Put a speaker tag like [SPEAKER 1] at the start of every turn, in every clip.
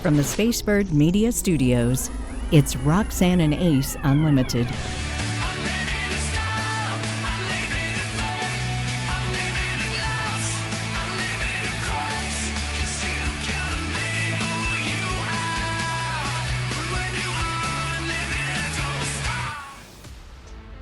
[SPEAKER 1] From the Spacebird Media Studios, it's Roxanne and Ace Unlimited.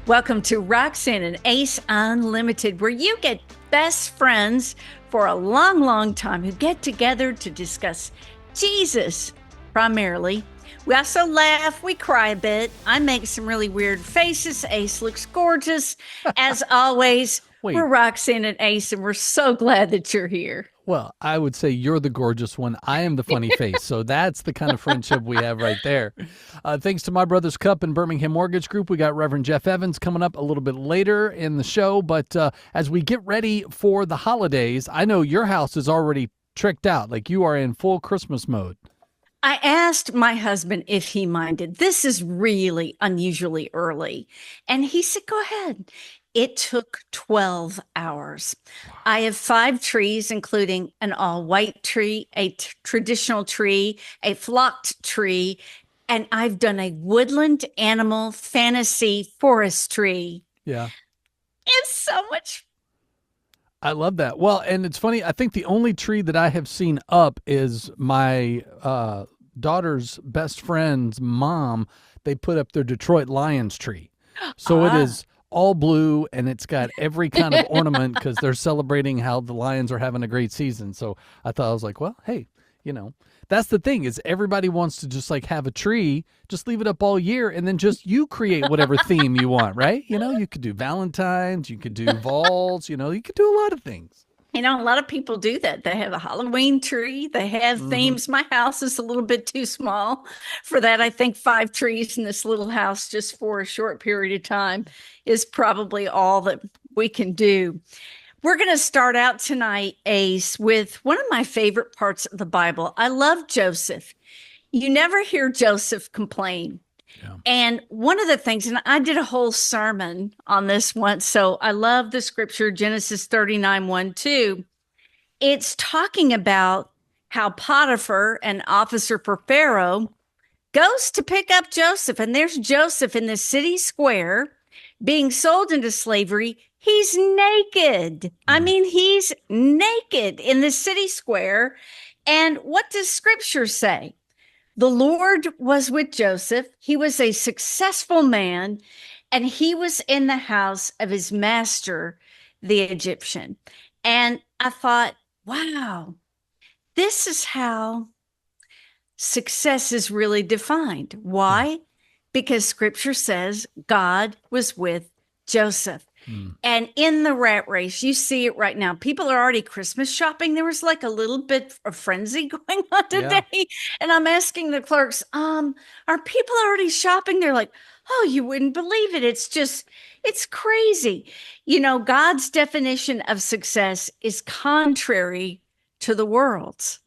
[SPEAKER 1] Welcome to Roxanne and Ace Unlimited, where you get best friends for a long, long time who get together to discuss Jesus, primarily. We also laugh, we cry a bit. I make some really weird faces. Ace looks gorgeous. As always, we're Roxanne and Ace, and we're so glad that you're here.
[SPEAKER 2] Well, I would say you're the gorgeous one. I am the funny face. So that's the kind of friendship we have right there. Thanks to My Brother's Cup and Birmingham Mortgage Group. We got Rev Geoff Evans coming up a little bit later in the show. But as we get ready for the holidays, I know your house is already tricked out. Like you are in full Christmas mode.
[SPEAKER 1] I asked my husband if he minded. This is really unusually early. And he said, go ahead. It took 12 hours. I have 5 trees, including an all-white tree, a traditional tree, a flocked tree, and I've done a woodland animal fantasy forest tree.
[SPEAKER 2] Yeah.
[SPEAKER 1] It's so much.
[SPEAKER 2] I love that. Well, and it's funny. I think the only tree that I have seen up is my daughter's best friend's mom. They put up their Detroit Lions tree. So it is all blue, and it's got every kind of ornament because they're celebrating how the Lions are having a great season. So I thought, I was like, well, hey, you know, that's the thing is everybody wants to just like have a tree, just leave it up all year, and then just you create whatever theme you want, right? You know, you could do Valentine's, you could do Vols, you know, you could do a lot of things.
[SPEAKER 1] You know, a lot of people do that. They have a Halloween tree. They have themes. My house is a little bit too small for that. I think 5 trees in this little house just for a short period of time is probably all that we can do. We're going to start out tonight, Ace, with one of my favorite parts of the Bible. I love Joseph. You never hear Joseph complain. Yeah. And one of the things, and I did a whole sermon on this once, so I love the scripture, Genesis 39:1-2. It's talking about how Potiphar, an officer for Pharaoh, goes to pick up Joseph. And there's Joseph in the city square being sold into slavery. He's naked. I mean, he's naked in the city square. And what does scripture say? The Lord was with Joseph. He was a successful man, and he was in the house of his master, the Egyptian. And I thought, wow, this is how success is really defined. Why? Because scripture says God was with Joseph. And in the rat race, you see it right now. People are already Christmas shopping. There was like a little bit of frenzy going on today. Yeah. And I'm asking the clerks, are people already shopping? They're like, oh, you wouldn't believe it. It's crazy. You know, God's definition of success is contrary to the world's.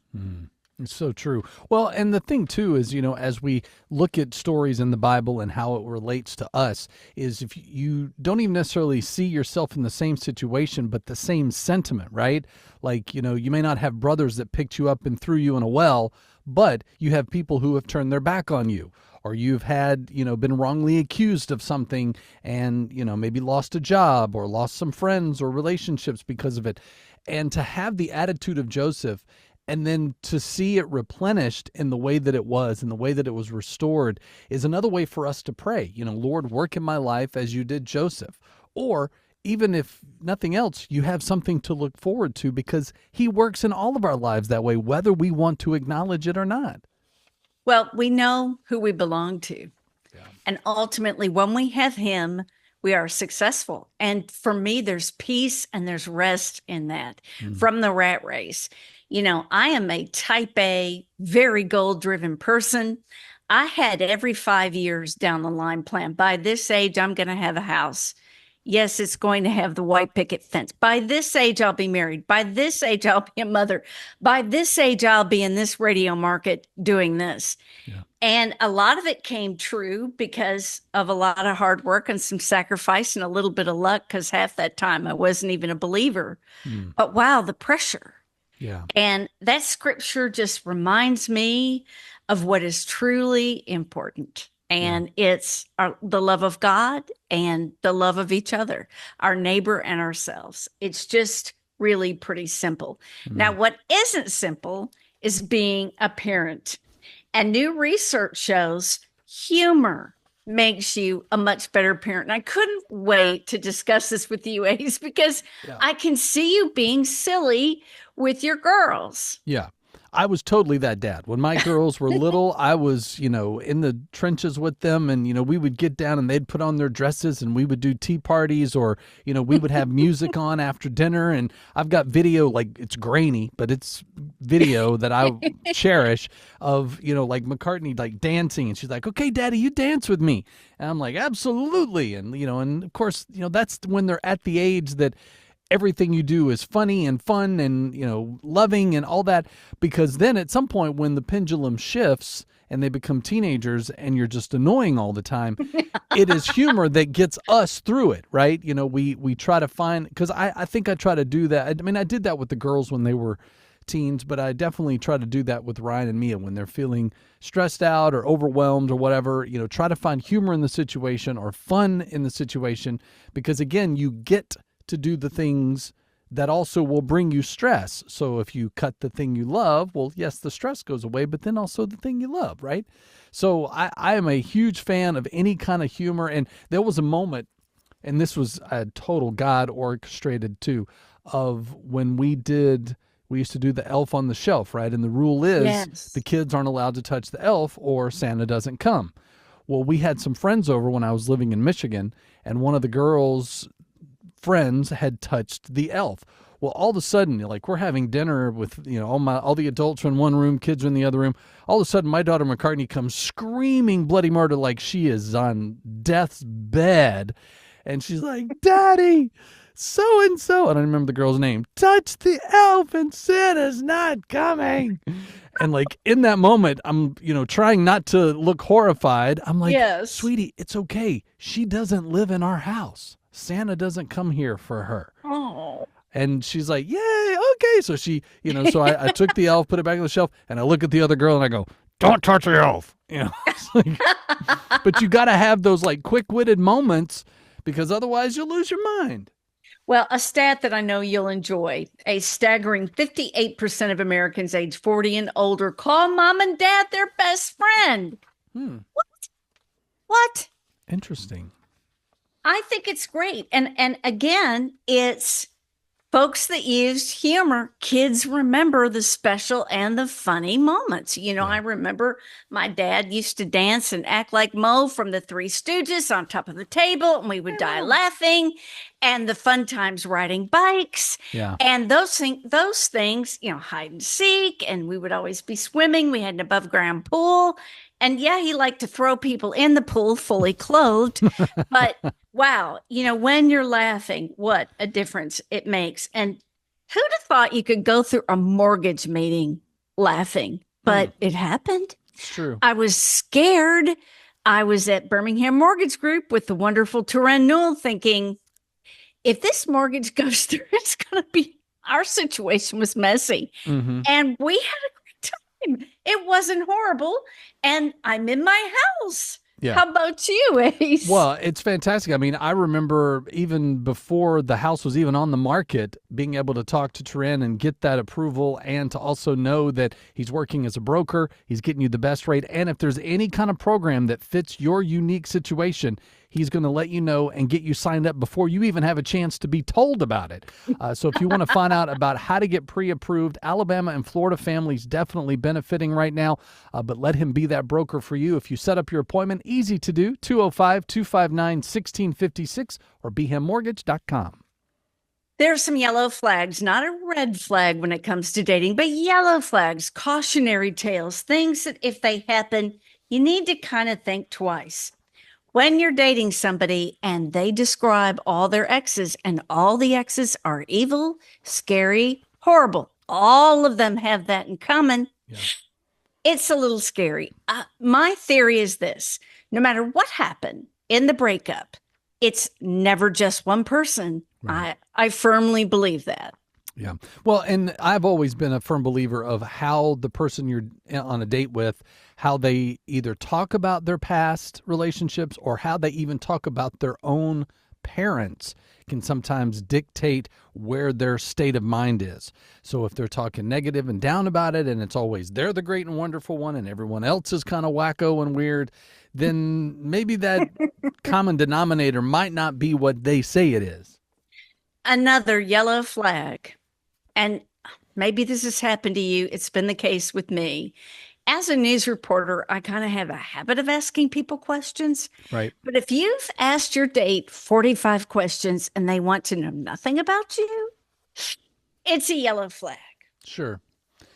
[SPEAKER 2] It's so true. Well, and the thing too is, you know, as we look at stories in the Bible and how it relates to us, is if you don't even necessarily see yourself in the same situation, but the same sentiment, right? Like, you know, you may not have brothers that picked you up and threw you in a well, but you have people who have turned their back on you, or you've had, you know, been wrongly accused of something and, you know, maybe lost a job or lost some friends or relationships because of it. And to have the attitude of Joseph, and then to see it replenished in the way that it was, and the way that it was restored, is another way for us to pray. You know, Lord, work in my life as you did Joseph. Or even if nothing else, you have something to look forward to because he works in all of our lives that way, whether we want to acknowledge it or not.
[SPEAKER 1] Well, we know who we belong to. Yeah. And ultimately, when we have him, we are successful. And for me, there's peace and there's rest in that from the rat race. You know, I am a type A, very goal-driven person. I had every 5 years down the line plan. By this age, I'm going to have a house. Yes, it's going to have the white picket fence. By this age, I'll be married. By this age, I'll be a mother. By this age, I'll be in this radio market doing this. Yeah. And a lot of it came true because of a lot of hard work and some sacrifice and a little bit of luck, because half that time I wasn't even a believer. But wow, the pressure.
[SPEAKER 2] Yeah.
[SPEAKER 1] And that scripture just reminds me of what is truly important.
[SPEAKER 2] Yeah.
[SPEAKER 1] And it's the love of God and the love of each other, our neighbor and ourselves. It's just really pretty simple. Now,
[SPEAKER 2] Mm.
[SPEAKER 1] what isn't simple is being a parent. And new research shows humor makes you a much better parent. And I couldn't wait to discuss this with you, Ace, because
[SPEAKER 2] Yeah.
[SPEAKER 1] I can see you being silly with your girls.
[SPEAKER 2] Yeah. I was totally that dad. When my girls were little, I was, in the trenches with them, and, we would get down and they'd put on their dresses and we would do tea parties, or, we would have music on after dinner. And I've got video, like, it's grainy, but it's video that I cherish of, like McCartney, like, dancing. And she's like, okay, Daddy, you dance with me. And I'm like, absolutely. And, and of course, that's when they're at the age that everything you do is funny and fun and, loving and all that, because then at some point when the pendulum shifts and they become teenagers and you're just annoying all the time, it is humor that gets us through it, right? We try to find, because I think I try to do that. I mean, I did that with the girls when they were teens, but I definitely try to do that with Ryan and Mia when they're feeling stressed out or overwhelmed or whatever. Try to find humor in the situation or fun in the situation, because again, you get to do the things that also will bring you stress. So if you cut the thing you love, well, yes, the stress goes away, but then also the thing you love, right? So I am a huge fan of any kind of humor. And there was a moment, and this was a total God orchestrated too, of when we used to do the elf on the shelf, right? And the rule is
[SPEAKER 1] Yes.
[SPEAKER 2] the kids aren't allowed to touch the elf or Santa doesn't come. Well, we had some friends over when I was living in Michigan, and one of the girls' friends had touched the elf. Well, all of a sudden, like, we're having dinner with, all the adults are in one room, kids are in the other room. All of a sudden, my daughter McCartney comes screaming bloody murder like she is on death's bed. And she's like, Daddy, so-and-so, I don't remember the girl's name, touch the elf and Santa's not coming. And like in that moment, I'm, trying not to look horrified. I'm like,
[SPEAKER 1] Yes.
[SPEAKER 2] Sweetie, it's okay. She doesn't live in our house. Santa doesn't come here for her.
[SPEAKER 1] Oh.
[SPEAKER 2] And she's like, yay, okay. So she, so I took the elf, put it back on the shelf, and I look at the other girl and I go, don't touch the elf. It's like, but you got to have those like quick-witted moments, because otherwise you'll lose your mind.
[SPEAKER 1] Well, a stat that I know you'll enjoy: a staggering 58% of Americans age 40 and older call mom and dad their best friend. What?
[SPEAKER 2] Interesting.
[SPEAKER 1] I think it's great. And again, it's folks that use humor. Kids remember the special and the funny moments. I remember my dad used to dance and act like Moe from the Three Stooges on top of the table, and we would die laughing. And the fun times riding bikes.
[SPEAKER 2] Yeah.
[SPEAKER 1] And those things, hide and seek, and we would always be swimming. We had an above ground pool. And yeah, he liked to throw people in the pool fully clothed. But wow, when you're laughing, what a difference it makes. And who'd have thought you could go through a mortgage meeting laughing? But it happened.
[SPEAKER 2] It's true.
[SPEAKER 1] I was scared. I was at Birmingham Mortgage Group with the wonderful Turan Newell thinking, if this mortgage goes through, it's going to be, our situation was messy.
[SPEAKER 2] Mm-hmm.
[SPEAKER 1] And we had a great time. It wasn't horrible. And I'm in my house.
[SPEAKER 2] Yeah.
[SPEAKER 1] How about you, Ace?
[SPEAKER 2] Well, it's fantastic. I mean, I remember even before the house was even on the market, being able to talk to Turan and get that approval, and to also know that he's working as a broker, he's getting you the best rate. And if there's any kind of program that fits your unique situation, he's going to let you know and get you signed up before you even have a chance to be told about it. So if you want to find out about how to get pre-approved, Alabama and Florida families definitely benefiting right now, but let him be that broker for you. If you set up your appointment, easy to do, 205-259-1656 or bhammortgage.com.
[SPEAKER 1] There are some yellow flags, not a red flag when it comes to dating, but yellow flags, cautionary tales, things that if they happen, you need to kind of think twice. When you're dating somebody and they describe all their exes and all the exes are evil, scary, horrible, all of them have that in common. Yeah. It's a little scary. My theory is this: no matter what happened in the breakup, it's never just one person. Right. I firmly believe that.
[SPEAKER 2] Yeah. Well, and I've always been a firm believer of how the person you're on a date with, how they either talk about their past relationships or how they even talk about their own parents can sometimes dictate where their state of mind is. So if they're talking negative and down about it and it's always they're the great and wonderful one and everyone else is kind of wacko and weird, then maybe that common denominator might not be what they say it is.
[SPEAKER 1] Another yellow flag. And maybe this has happened to you. It's been the case with me. As a news reporter, I kind of have a habit of asking people questions.
[SPEAKER 2] Right.
[SPEAKER 1] But if you've asked your date 45 questions and they want to know nothing about you, it's a yellow flag.
[SPEAKER 2] Sure.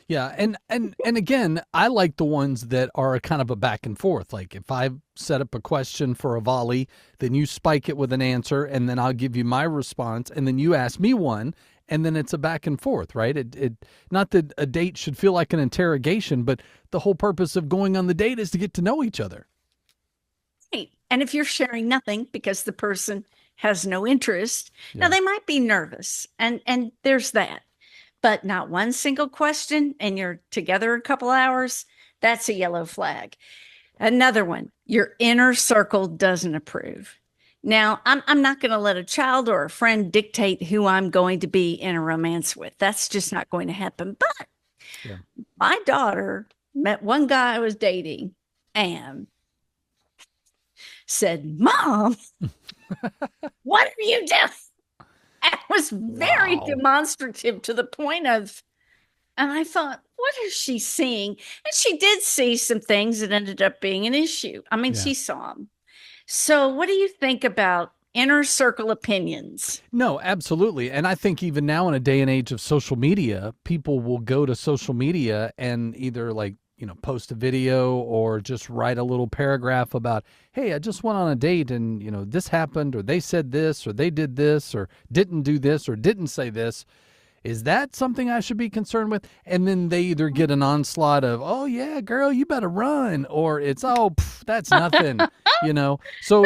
[SPEAKER 2] Yeah, and again, I like the ones that are kind of a back and forth. Like if I set up a question for a volley, then you spike it with an answer, and then I'll give you my response, and then you ask me one, and then it's a back and forth, right? It not that a date should feel like an interrogation, but the whole purpose of going on the date is to get to know each other.
[SPEAKER 1] Right. And if you're sharing nothing because the person has no interest, now
[SPEAKER 2] Yeah.
[SPEAKER 1] they might be nervous, and there's that. But not one single question, and you're together a couple hours, that's a yellow flag. Another one, your inner circle doesn't approve. Now, I'm not going to let a child or a friend dictate who I'm going to be in a romance with. That's just not going to happen. But
[SPEAKER 2] Yeah.
[SPEAKER 1] my daughter met one guy I was dating and said, Mom, what are you doing? It was very
[SPEAKER 2] Wow.
[SPEAKER 1] demonstrative to the point of, and I thought, what is she seeing? And she did see some things that ended up being an issue. I mean,
[SPEAKER 2] Yeah.
[SPEAKER 1] she saw them. So, what do you think about inner circle opinions?
[SPEAKER 2] No, absolutely. And I think even now in a day and age of social media, people will go to social media and either like, post a video or just write a little paragraph about, hey, I just went on a date and, this happened or they said this or they did this or didn't do this or didn't say this. Is that something I should be concerned with? And then they either get an onslaught of, oh yeah, girl, you better run, or it's, oh, that's nothing, So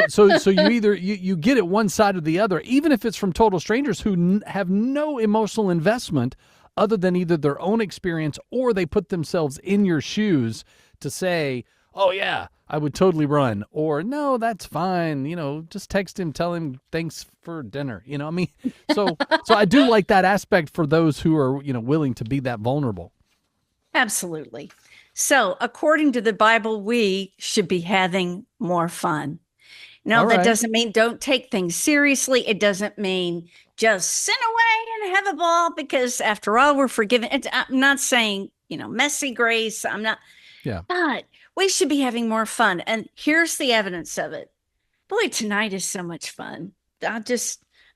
[SPEAKER 2] you either you get it one side or the other, even if it's from total strangers who have no emotional investment other than either their own experience or they put themselves in your shoes to say, oh yeah, I would totally run, or no, that's fine. Just text him, tell him thanks for dinner. So I do like that aspect for those who are, willing to be that vulnerable.
[SPEAKER 1] Absolutely. So, according to the Bible, we should be having more fun. No,
[SPEAKER 2] All
[SPEAKER 1] that
[SPEAKER 2] right.
[SPEAKER 1] doesn't mean don't take things seriously. It doesn't mean just sin away and have a ball because, after all, we're forgiven. I'm not saying, messy grace. I'm not,
[SPEAKER 2] Yeah.
[SPEAKER 1] but we should be having more fun. And here's the evidence of it. Boy, tonight is so much fun. I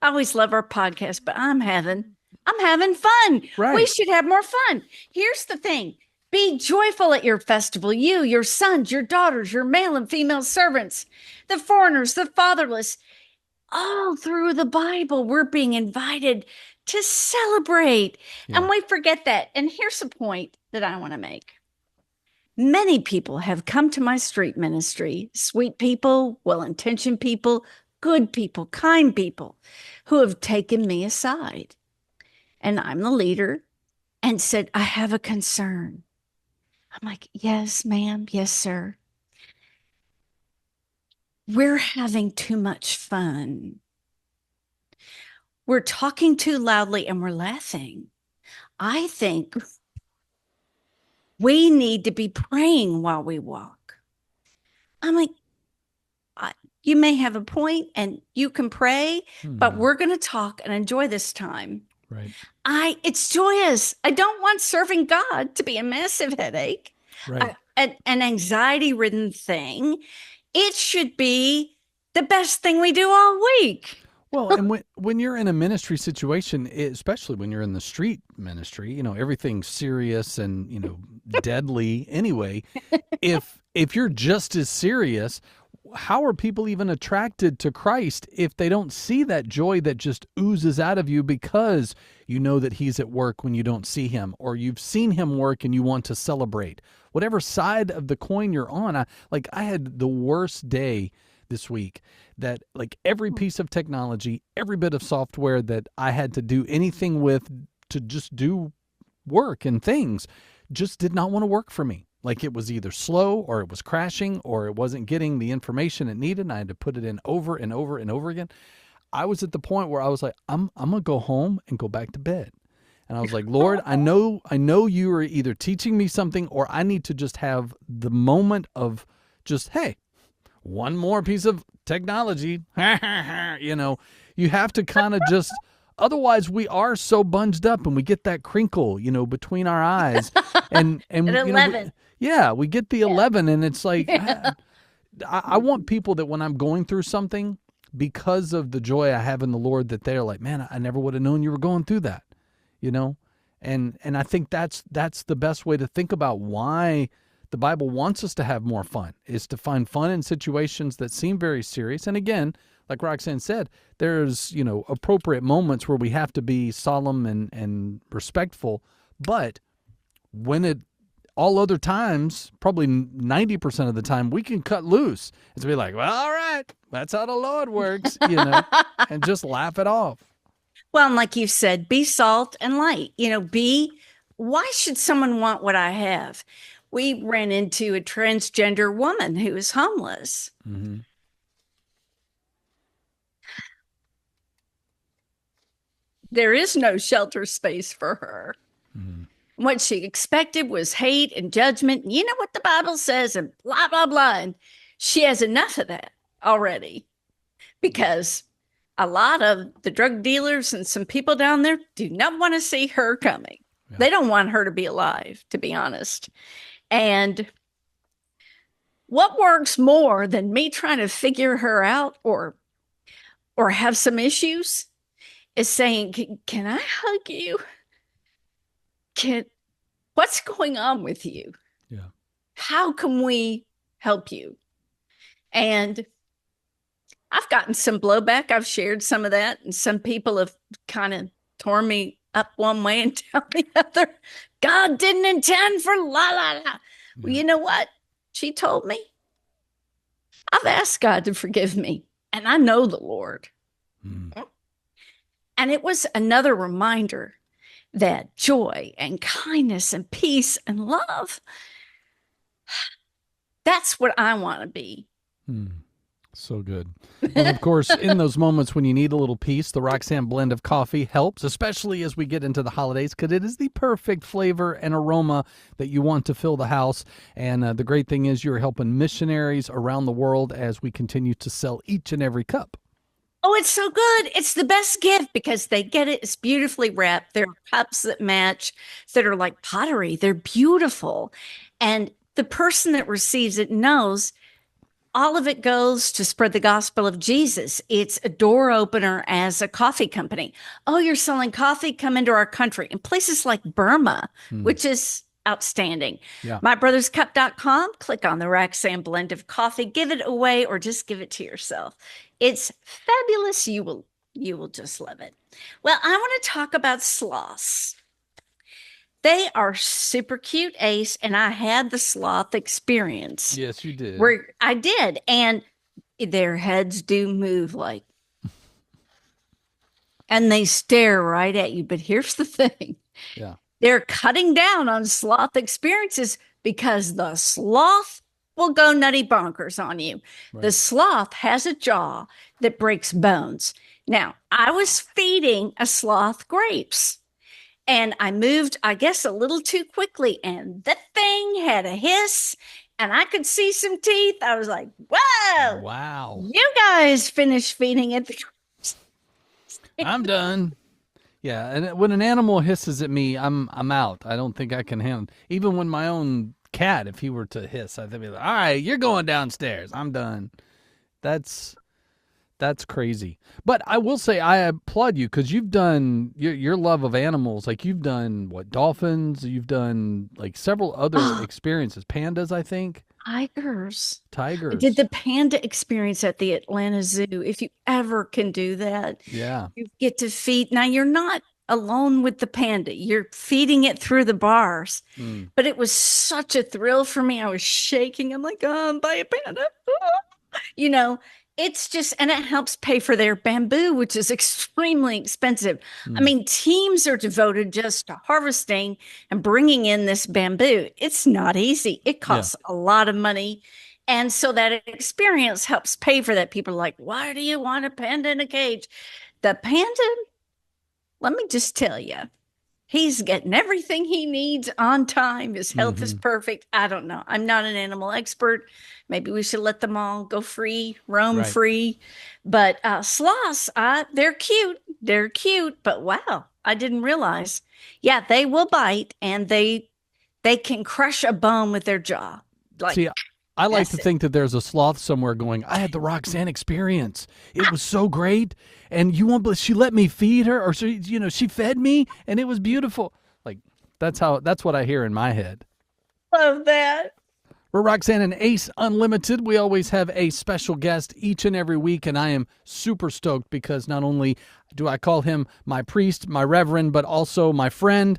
[SPEAKER 1] always love our podcast, but I'm having fun.
[SPEAKER 2] Right.
[SPEAKER 1] We should have more fun. Here's the thing. Be joyful at your festival. You, your sons, your daughters, your male and female servants, the foreigners, the fatherless. All through the Bible, we're being invited to celebrate.
[SPEAKER 2] Yeah.
[SPEAKER 1] And we forget that. And here's a point that I want to make. Many people have come to my street ministry, sweet people, well-intentioned people, good people, kind people who have taken me aside. And I'm the leader and said, I have a concern. I'm like, yes, ma'am. Yes, sir. We're having too much fun. We're talking too loudly and we're laughing. I think we need to be praying while we walk. I'm like, you may have a point and you can pray, but we're going to talk and enjoy this time.
[SPEAKER 2] Right.
[SPEAKER 1] It's joyous. I don't want serving God to be a massive headache,
[SPEAKER 2] Right.
[SPEAKER 1] an anxiety-ridden thing. It should be the best thing we do all week.
[SPEAKER 2] Well, and when you're in a ministry situation, especially when you're in the street ministry, everything's serious and, deadly anyway. If you're just as serious, how are people even attracted to Christ if they don't see that joy that just oozes out of you because you know that he's at work when you don't see him, or you've seen him work and you want to celebrate? Whatever side of the coin you're on, I had the worst day this week that every piece of technology, every bit of software that I had to do anything with to just do work and things just did not want to work for me. Like it was either slow or it was crashing or it wasn't getting the information it needed. And I had to put it in over and over and over again. I was at the point where I was like, I'm going to go home and go back to bed. And I was like, Lord, I know you are either teaching me something or I need to just have the moment of just, hey, one more piece of technology. You have to kind of just, otherwise we are so bunged up and we get that crinkle, between our eyes and
[SPEAKER 1] At 11.
[SPEAKER 2] We get the 11 and it's like, I want people that when I'm going through something, because of the joy I have in the Lord, that they're like, man, I never would have known you were going through that, and I think that's the best way to think about why the Bible wants us to have more fun, is to find fun in situations that seem very serious. And again, like Roxanne said, there's, appropriate moments where we have to be solemn and respectful, but when all other times, probably 90% of the time, we can cut loose. It's be like, well, all right, that's how the Lord works, and just laugh it off.
[SPEAKER 1] Well, and like you said, be salt and light. Why should someone want what I have? We ran into a transgender woman who was homeless.
[SPEAKER 2] Mm-hmm.
[SPEAKER 1] There is no shelter space for her. Mm-hmm. What she expected was hate and judgment. You know what the Bible says, and blah, blah, blah. And she has enough of that already, because a lot of the drug dealers and some people down there do not want to see her coming. Yeah. They don't want her to be alive, to be honest. And what works more than me trying to figure her out or have some issues is saying, can I hug you? What's going on with you?
[SPEAKER 2] Yeah.
[SPEAKER 1] How can we help you? And I've gotten some blowback. I've shared some of that, and some people have kind of torn me up one way and down the other. God didn't intend for la la la. Yeah. Well, you know what? She told me. I've asked God to forgive me, and I know the Lord. Mm. And it was another reminder that joy and kindness and peace and love, that's what I want to be.
[SPEAKER 2] So good. Well, of course, in those moments when you need a little peace, the Roxanne blend of coffee helps, especially as we get into the holidays, because it is the perfect flavor and aroma that you want to fill the house. And the great thing is you're helping missionaries around the world as we continue to sell each and every cup.
[SPEAKER 1] Oh, it's so good. It's the best gift because they get it. It's beautifully wrapped. There are cups that match, that are like pottery. They're beautiful. And the person that receives it knows all of it goes to spread the gospel of Jesus. It's a door opener as a coffee company. Oh, you're selling coffee? Come into our country. In places like Burma, which is outstanding. Yeah. MyBrothersCup.com. Click on the Roxanne blend of coffee. Give it away or just give it to yourself. It's fabulous. You will just love it. Well, I want to talk about sloths. They are super cute, Ace, and I had the sloth experience.
[SPEAKER 2] Yes, you did.
[SPEAKER 1] Where I did, and their heads do move like, and they stare right at you. But here's the thing.
[SPEAKER 2] Yeah.
[SPEAKER 1] They're cutting down on sloth experiences because the sloth will go nutty bonkers on you. Right. The sloth has a jaw that breaks bones. Now, I was feeding a sloth grapes, and I moved, I guess, a little too quickly, and that thing had a hiss, and I could see some teeth. I was like, whoa.
[SPEAKER 2] Wow.
[SPEAKER 1] You guys finished feeding it.
[SPEAKER 2] I'm done. Yeah, and when an animal hisses at me, I'm out. I don't think I can handle. Even when my own cat, if he were to hiss, I'd be like, "All right, you're going downstairs. I'm done." That's crazy. But I will say I applaud you because you've done your love of animals. Like you've done dolphins. You've done like several other experiences. Pandas, I think.
[SPEAKER 1] Tigers.
[SPEAKER 2] I
[SPEAKER 1] did the panda experience at the Atlanta Zoo. If you ever can do that,
[SPEAKER 2] yeah,
[SPEAKER 1] you get to feed. Now you're not alone with the panda. You're feeding it through the bars. But it was such a thrill for me. I was shaking. I'm like, by a panda. It's just, and it helps pay for their bamboo, which is extremely expensive. I
[SPEAKER 2] Mm.
[SPEAKER 1] mean, teams are devoted just to harvesting and bringing in this bamboo. It's not easy. It
[SPEAKER 2] Yeah.
[SPEAKER 1] costs a lot of money. And so that experience helps pay for that. People are like, why do you want a panda in a cage? The panda, let me just tell you, he's getting everything he needs on time. His health is
[SPEAKER 2] Hmm.
[SPEAKER 1] perfect. I don't know. I'm not an animal expert. Maybe we should let them all go free, roam
[SPEAKER 2] Right.
[SPEAKER 1] free. But sloths, they're cute. They're cute. But wow, I didn't realize. Yeah, they will bite, and they can crush a bone with their jaw. Like
[SPEAKER 2] See, I like to
[SPEAKER 1] that's it.
[SPEAKER 2] think that there's a sloth somewhere going, I had the Roxanne experience. It was so great. And you won't believe she let me feed her, or she fed me and it was beautiful. Like that's what I hear in my head.
[SPEAKER 1] Love that.
[SPEAKER 2] We're Roxanne and Ace Unlimited. We always have a special guest each and every week, and I am super stoked because not only do I call him my priest, my reverend, but also my friend.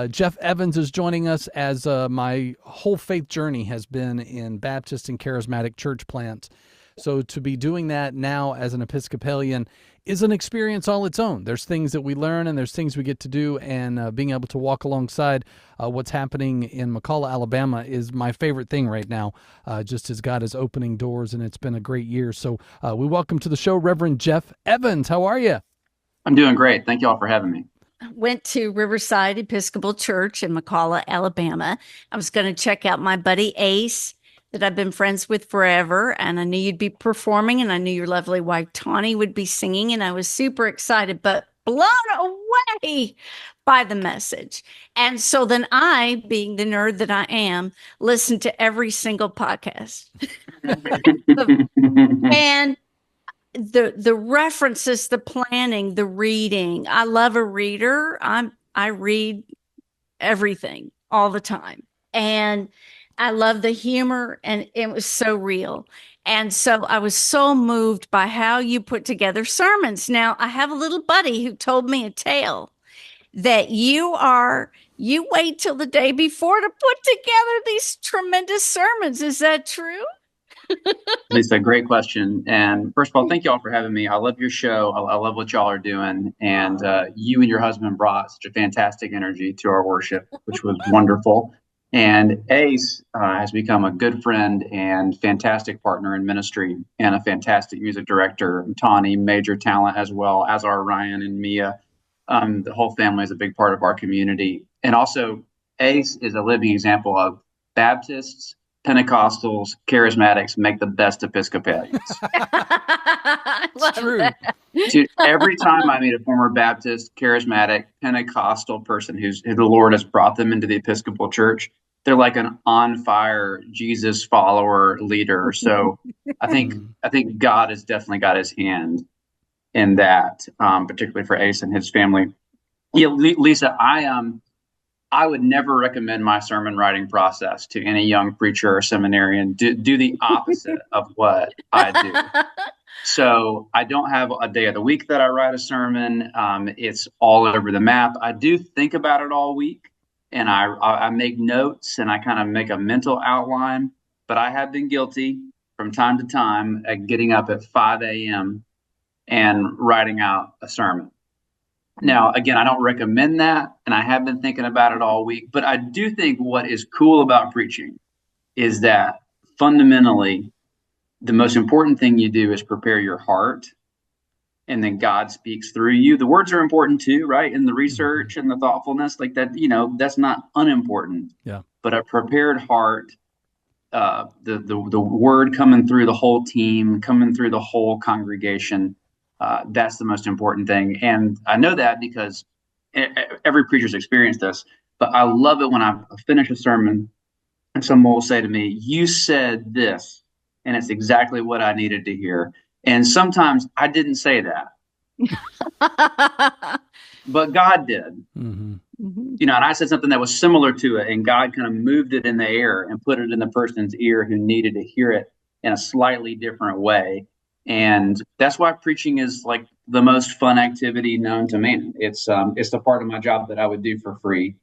[SPEAKER 2] Geoff Evans is joining us as my whole faith journey has been in Baptist and charismatic church plants. So to be doing that now as an Episcopalian is an experience all its own. There's things that we learn and there's things we get to do, and being able to walk alongside what's happening in McCalla, Alabama is my favorite thing right now, just as God is opening doors, and it's been a great year. So we welcome to the show Reverend Geoff Evans. How are you?
[SPEAKER 3] I'm doing great. Thank you all for having me.
[SPEAKER 1] Went to Riverside Episcopal Church in McCalla, Alabama. I was going to check out my buddy Ace that I've been friends with forever. And I knew you'd be performing, and I knew your lovely wife Tawny would be singing. And I was super excited, but blown away by the message. And so then I, being the nerd that I am, listened to every single podcast. And the references, the planning, the reading. I love a reader. I read everything all the time. And I love the humor, and it was so real. And so I was so moved by how you put together sermons. Now, I have a little buddy who told me a tale that you wait till the day before to put together these tremendous sermons. Is that true?
[SPEAKER 3] Lisa, great question. And first of all, thank you all for having me. I love your show. I love what y'all are doing. And you and your husband brought such a fantastic energy to our worship, which was wonderful. And Ace has become a good friend and fantastic partner in ministry and a fantastic music director. Tawny, major talent, as well as our Ryan and Mia. The whole family is a big part of our community. And also, Ace is a living example of Baptists, Pentecostals, charismatics make the best Episcopalians.
[SPEAKER 1] I
[SPEAKER 2] It's
[SPEAKER 1] love
[SPEAKER 2] true.
[SPEAKER 1] that.
[SPEAKER 3] Dude, every time I meet a former Baptist, charismatic, Pentecostal person who the Lord has brought them into the Episcopal Church, they're like an on fire Jesus follower leader. So I think
[SPEAKER 2] Mm.
[SPEAKER 3] I think God has definitely got his hand in that, particularly for Ace and his family. Yeah, Lisa, I would never recommend my sermon writing process to any young preacher or seminarian. Do the opposite of what I do. So I don't have a day of the week that I write a sermon. It's all over the map. I do think about it all week, and I make notes and I kind of make a mental outline. But I have been guilty from time to time at getting up at 5 a.m. and writing out a sermon. Now, again, I don't recommend that, and I have been thinking about it all week, but I do think what is cool about preaching is that fundamentally, the most important thing you do is prepare your heart, and then God speaks through you. The words are important too, right? And the research and the thoughtfulness, like that, that's not unimportant.
[SPEAKER 2] Yeah.
[SPEAKER 3] But a prepared heart, the word coming through the whole team, coming through the whole congregation, that's the most important thing. And I know that because every preacher's experienced this, but I love it when I finish a sermon and someone will say to me, "You said this, and it's exactly what I needed to hear." And sometimes I didn't say that, but God did.
[SPEAKER 2] Mm-hmm.
[SPEAKER 3] And I said something that was similar to it, and God kind of moved it in the air and put it in the person's ear who needed to hear it in a slightly different way. And that's why preaching is like the most fun activity known to man. It's the part of my job that I would do for free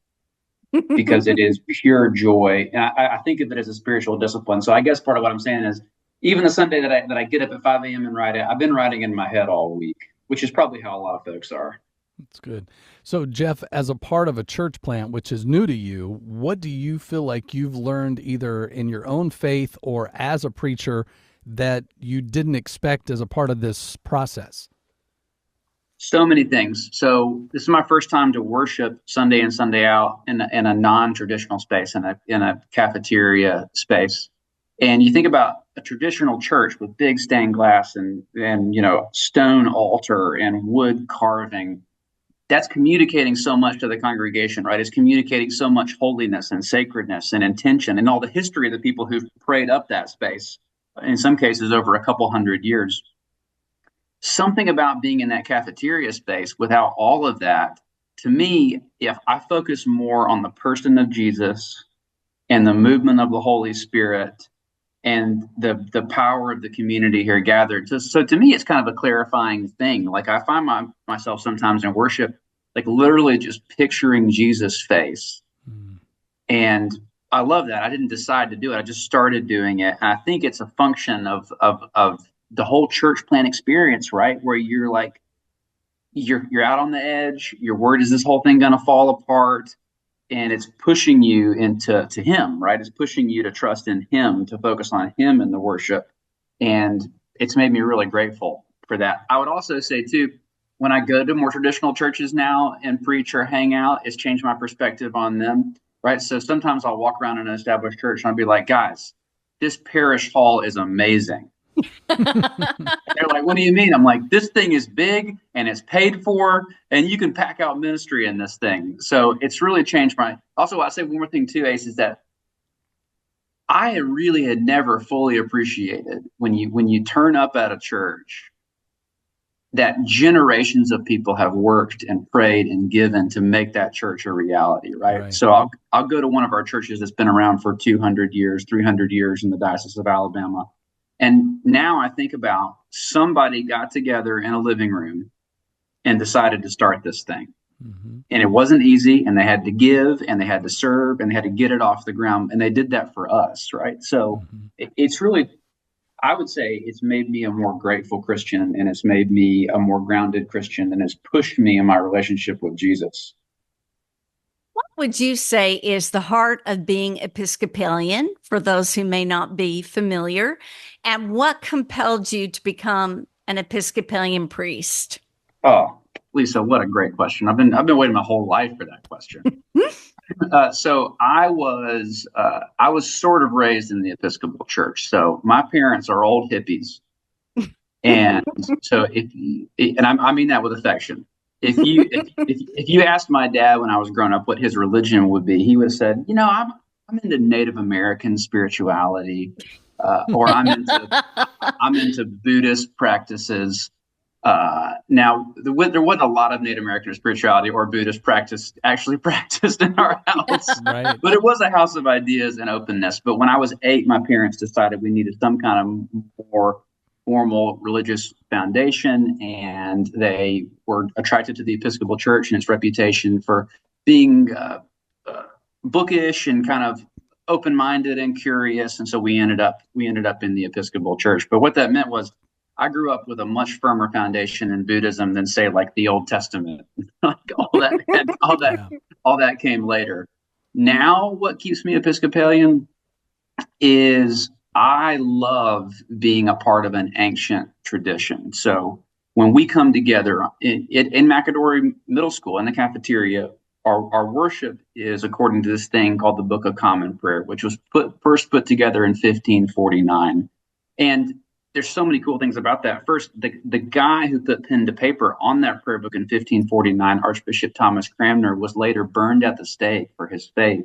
[SPEAKER 3] because it is pure joy. And I think of it as a spiritual discipline. So I guess part of what I'm saying is even the Sunday that I get up at 5 a.m. and write it, I've been writing in my head all week, which is probably how a lot of folks are.
[SPEAKER 2] That's good. So, Geoff, as a part of a church plant, which is new to you, what do you feel like you've learned either in your own faith or as a preacher that you didn't expect as a part of this process?
[SPEAKER 3] So many things. So this is my first time to worship Sunday in, Sunday out in a non-traditional space, in a cafeteria space. And you think about a traditional church with big stained glass and stone altar and wood carving. That's communicating so much to the congregation, right? It's communicating so much holiness and sacredness and intention and all the history of the people who've prayed up that space, in some cases over a couple hundred years. Something about being in that cafeteria space without all of that, to me, if I focus more on the person of Jesus and the movement of the Holy Spirit and the power of the community here gathered. So to me, it's kind of a clarifying thing. Like I find myself sometimes in worship, like literally just picturing Jesus' face. And I love that. I didn't decide to do it. I just started doing it. And I think it's a function of the whole church plant experience, right? Where you're like, you're out on the edge. You're worried, is this whole thing going to fall apart? And it's pushing you into him, right? It's pushing you to trust in him, to focus on him in the worship. And it's made me really grateful for that. I would also say too, when I go to more traditional churches now and preach or hang out, it's changed my perspective on them, right? So sometimes I'll walk around in an established church and I'll be like, guys, this parish hall is amazing. They're like, what do you mean? I'm like, this thing is big and it's paid for and you can pack out ministry in this thing. So it's really changed my, also I'll say one more thing too, Ace, is that I really had never fully appreciated when you turn up at a church that generations of people have worked and prayed and given to make that church a reality, right? So I'll go to one of our churches that's been around for 200 years, 300 years in the Diocese of Alabama. And now I think about somebody got together in a living room and decided to start this thing. Mm-hmm. And it wasn't easy, and they had to give and they had to serve and they had to get it off the ground. And they did that for us, right? So it's really, I would say it's made me a more grateful Christian, and it's made me a more grounded Christian, and it's pushed me in my relationship with Jesus.
[SPEAKER 1] What would you say is the heart of being Episcopalian for those who may not be familiar? And what compelled you to become an Episcopalian priest?
[SPEAKER 3] Oh, Lisa, what a great question. I've been waiting my whole life for that question. So I was sort of raised in the Episcopal Church. So my parents are old hippies. And so I mean that with affection. If you asked my dad when I was growing up what his religion would be, he would have said, I'm into Native American spirituality, or I'm into Buddhist practices. Now there wasn't a lot of Native American spirituality or Buddhist practice actually practiced in our house, right. But it was a house of ideas and openness. But when I was 8, my parents decided we needed some kind of more formal religious foundation, and they were attracted to the Episcopal Church and its reputation for being bookish and kind of open-minded and curious. And so we ended up in the Episcopal Church. But what that meant was I grew up with a much firmer foundation in Buddhism than, say, like the Old Testament. all that came later. Now, what keeps me Episcopalian is I love being a part of an ancient tradition. So when we come together in McAdory Middle School in the cafeteria, our worship is according to this thing called the Book of Common Prayer, which was first put together in 1549. And there's so many cool things about that. First, the guy who put pen to paper on that prayer book in 1549, Archbishop Thomas Cranmer, was later burned at the stake for his faith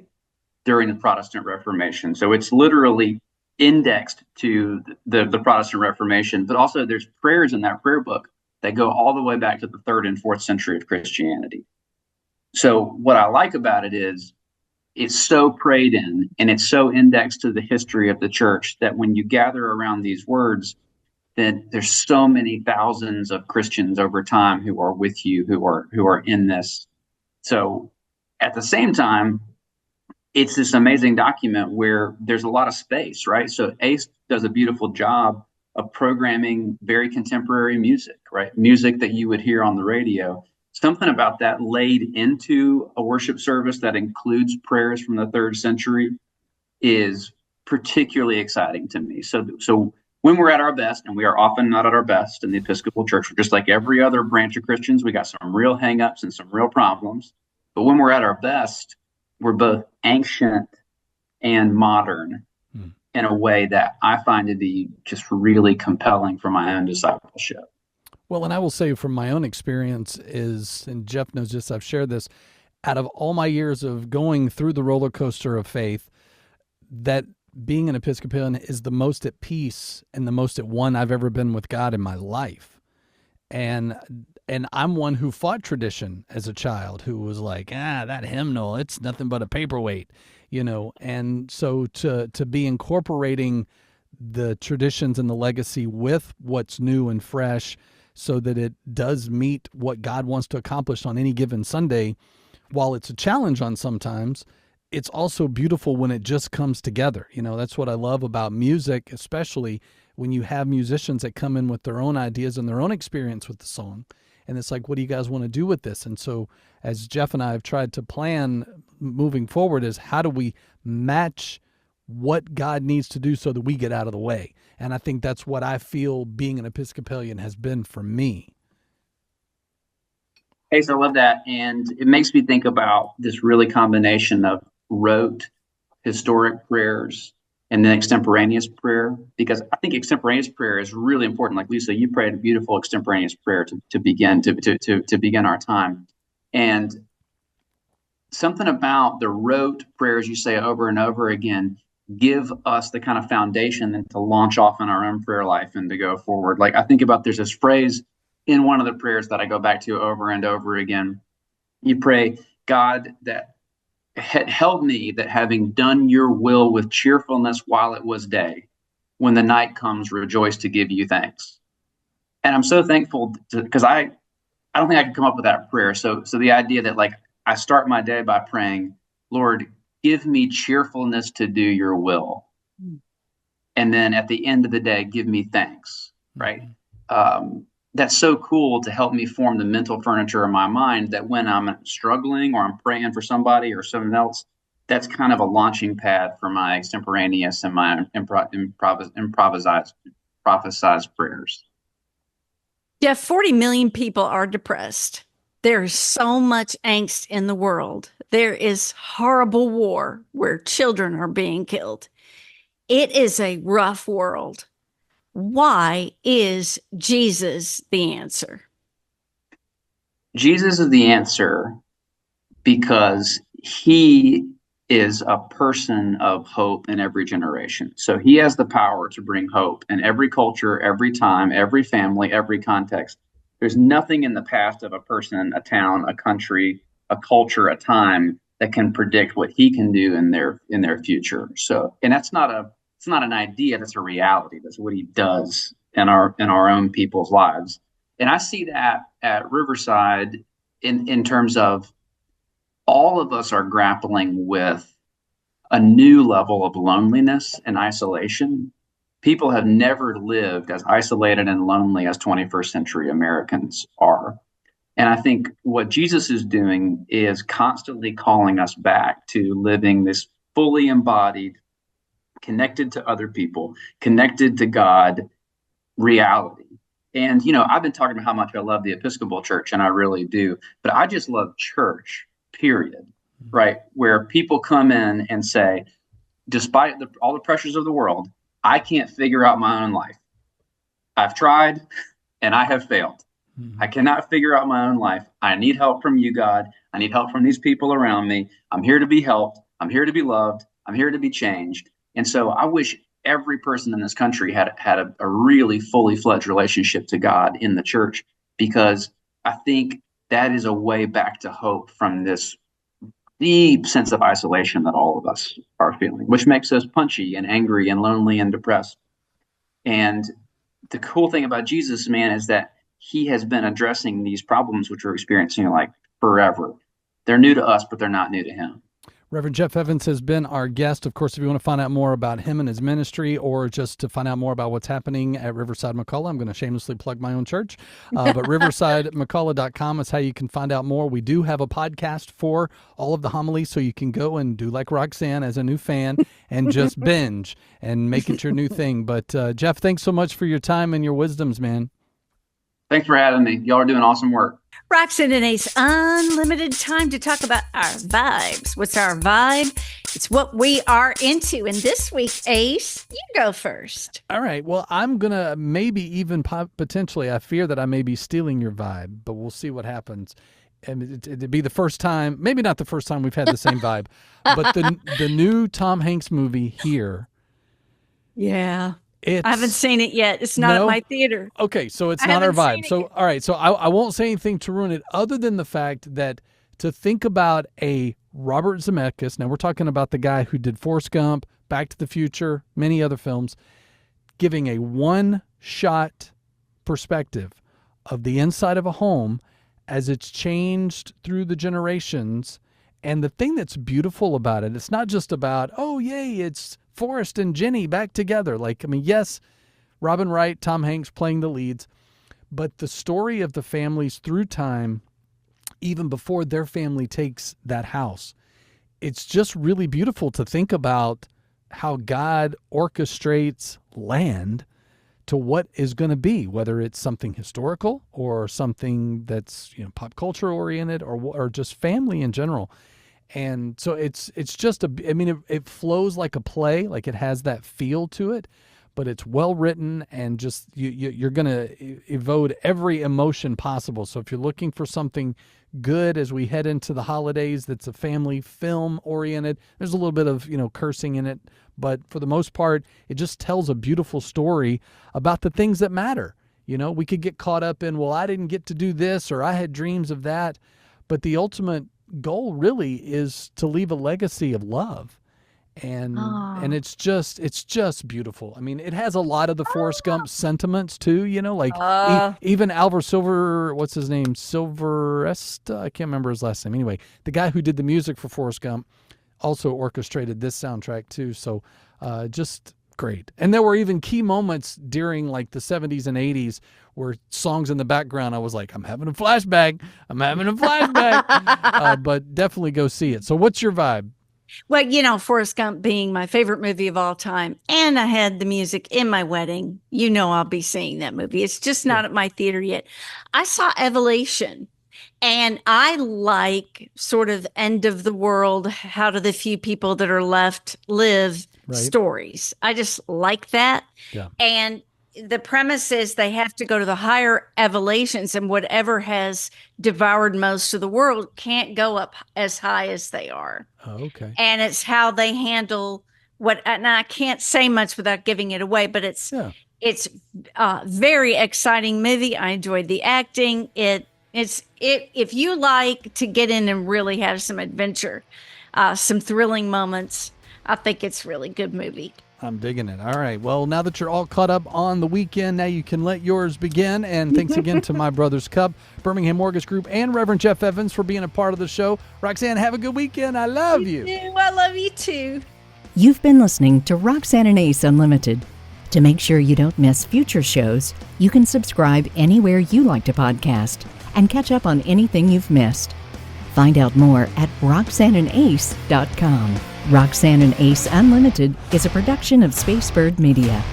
[SPEAKER 3] during the Protestant Reformation. So it's literally indexed to the Protestant Reformation, but also there's prayers in that prayer book that go all the way back to the 3rd and 4th century of Christianity. So what I like about it is it's so prayed in and it's so indexed to the history of the church that when you gather around these words, then there's so many thousands of Christians over time who are with you, who are in this. So at the same time, it's this amazing document where there's a lot of space, right? So Ace does a beautiful job of programming very contemporary music, right? Music that you would hear on the radio. Something about that laid into a worship service that includes prayers from the third century is particularly exciting to me. So when we're at our best, and we are often not at our best in the Episcopal Church, we're just like every other branch of Christians, we got some real hangups and some real problems. But when we're at our best, we're both ancient and modern in a way that I find to be just really compelling for my own discipleship.
[SPEAKER 2] Well, and I will say from my own experience is, and Jeff knows this, I've shared this, out of all my years of going through the roller coaster of faith, that being an Episcopalian is the most at peace and the most at one I've ever been with God in my life. And I'm one who fought tradition as a child, who was like, that hymnal, it's nothing but a paperweight, And so to be incorporating the traditions and the legacy with what's new and fresh so that it does meet what God wants to accomplish on any given Sunday, while it's a challenge on sometimes, it's also beautiful when it just comes together. That's what I love about music, especially when you have musicians that come in with their own ideas and their own experience with the song. And it's like, what do you guys want to do with this? And so as Jeff and I have tried to plan moving forward is how do we match what God needs to do so that we get out of the way? And I think that's what I feel being an Episcopalian has been for me.
[SPEAKER 3] Hey, so I love that. And it makes me think about this really combination of rote historic prayers and then extemporaneous prayer, because I think extemporaneous prayer is really important. Like Lisa, you prayed a beautiful extemporaneous prayer to begin our time. And something about the rote prayers you say over and over again give us the kind of foundation then to launch off in our own prayer life and to go forward. Like I think about, there's this phrase in one of the prayers that I go back to over and over again. You pray, God, that help me that having done your will with cheerfulness while it was day, when the night comes, rejoice to give you thanks. And I'm so thankful because I don't think I could come up with that prayer. So the idea that like I start my day by praying, Lord, give me cheerfulness to do your will. And then at the end of the day, give me thanks, right? That's so cool to help me form the mental furniture in my mind that when I'm struggling or I'm praying for somebody or someone else, that's kind of a launching pad for my extemporaneous and my improvised prayers.
[SPEAKER 1] Yeah, 40 million people are depressed. There's so much angst in the world. There is horrible war where children are being killed. It is a rough world. Why is Jesus the answer?
[SPEAKER 3] Jesus is the answer because he is a person of hope in every generation. So he has the power to bring hope in every culture, every time, every family, every context. There's nothing in the past of a person, a town, a country, a culture, a time that can predict what he can do in their future. So, and it's not an idea, that's a reality. That's what he does in our own people's lives. And I see that at Riverside in terms of all of us are grappling with a new level of loneliness and isolation. People have never lived as isolated and lonely as 21st century Americans are. And I think what Jesus is doing is constantly calling us back to living this fully embodied, connected to other people, connected to God reality. And, I've been talking about how much I love the Episcopal Church, and I really do, but I just love church, period, right? Where people come in and say, despite all the pressures of the world, I can't figure out my own life. I've tried and I have failed. I cannot figure out my own life. I need help from you, God. I need help from these people around me. I'm here to be helped. I'm here to be loved. I'm here to be changed. And so I wish every person in this country had a really fully fledged relationship to God in the church, because I think that is a way back to hope from this deep sense of isolation that all of us are feeling, which makes us punchy and angry and lonely and depressed. And the cool thing about Jesus, man, is that he has been addressing these problems which we're experiencing like forever. They're new to us, but they're not new to him.
[SPEAKER 2] Reverend Geoff Evans has been our guest. Of course, if you want to find out more about him and his ministry, or just to find out more about what's happening at Riverside McCullough, I'm going to shamelessly plug my own church. But riversidemccullough.com is how you can find out more. We do have a podcast for all of the homilies, so you can go and do like Roxanne as a new fan and just binge and make it your new thing. But Geoff, thanks so much for your time and your wisdoms, man.
[SPEAKER 3] Thanks for having me. Y'all are doing awesome work.
[SPEAKER 1] Roxanne and Ace, unlimited time to talk about our vibes. What's our vibe? It's what we are into. And this week, Ace, you go first.
[SPEAKER 2] All right. Well, I'm going to maybe even potentially, I fear that I may be stealing your vibe, but we'll see what happens. And it'd be the first time, maybe not the first time we've had the same vibe, but the new Tom Hanks movie Here.
[SPEAKER 1] Yeah. I haven't seen it yet. It's not at my theater.
[SPEAKER 2] Okay, so it's not our vibe. So, all right, so I won't say anything to ruin it other than the fact that to think about a Robert Zemeckis, now we're talking about the guy who did Forrest Gump, Back to the Future, many other films, giving a one-shot perspective of the inside of a home as it's changed through the generations. And the thing that's beautiful about it, it's not just about, oh, yay, it's Forrest and Jenny back together. Like, I mean, yes, Robin Wright, Tom Hanks playing the leads, but the story of the families through time, even before their family takes that house, it's just really beautiful to think about how God orchestrates land to what is going to be, whether it's something historical or something that's, you know, pop culture oriented or just family in general. And so it's just it flows like a play, like it has that feel to it, but it's well written and just you're going to evoke every emotion possible. So if you're looking for something good as we head into the holidays, that's a family film oriented, there's a little bit of, cursing in it, but for the most part, it just tells a beautiful story about the things that matter. We could get caught up in, well, I didn't get to do this or I had dreams of that, but the ultimate goal really is to leave a legacy of love. And it's just beautiful. I mean, it has a lot of the Forrest Gump sentiments too, even Alvar what's his name? Silveresta? I can't remember his last name. Anyway, the guy who did the music for Forrest Gump also orchestrated this soundtrack too. So just great. And there were even key moments during like the 70s and 80s where songs in the background, I was like, I'm having a flashback. But definitely go see it. So what's your vibe?
[SPEAKER 1] Well, Forrest Gump being my favorite movie of all time, and I had the music in my wedding, I'll be seeing that movie. It's just not at my theater yet. I saw Evolution, and I like sort of end of the world, how do the few people that are left live stories. I just like that.
[SPEAKER 2] Yeah. And
[SPEAKER 1] the premise is they have to go to the higher evolutions, and whatever has devoured most of the world can't go up as high as they are.
[SPEAKER 2] Oh, okay.
[SPEAKER 1] And it's how they handle and I can't say much without giving it away, but it's a very exciting movie. I enjoyed the acting. If you like to get in and really have some adventure, some thrilling moments, I think it's a really good movie.
[SPEAKER 2] I'm digging it. All right. Well, now that you're all caught up on the weekend, now you can let yours begin. And thanks again to My Brother's Cup, Birmingham Mortgage Group, and Reverend Geoff Evans for being a part of the show. Roxanne, have a good weekend. I love you.
[SPEAKER 1] I love you too.
[SPEAKER 4] You've been listening to Roxanne and Ace Unlimited. To make sure you don't miss future shows, you can subscribe anywhere you like to podcast and catch up on anything you've missed. Find out more at roxanneandace.com. Roxanne and Ace Unlimited is a production of Spacebird Media.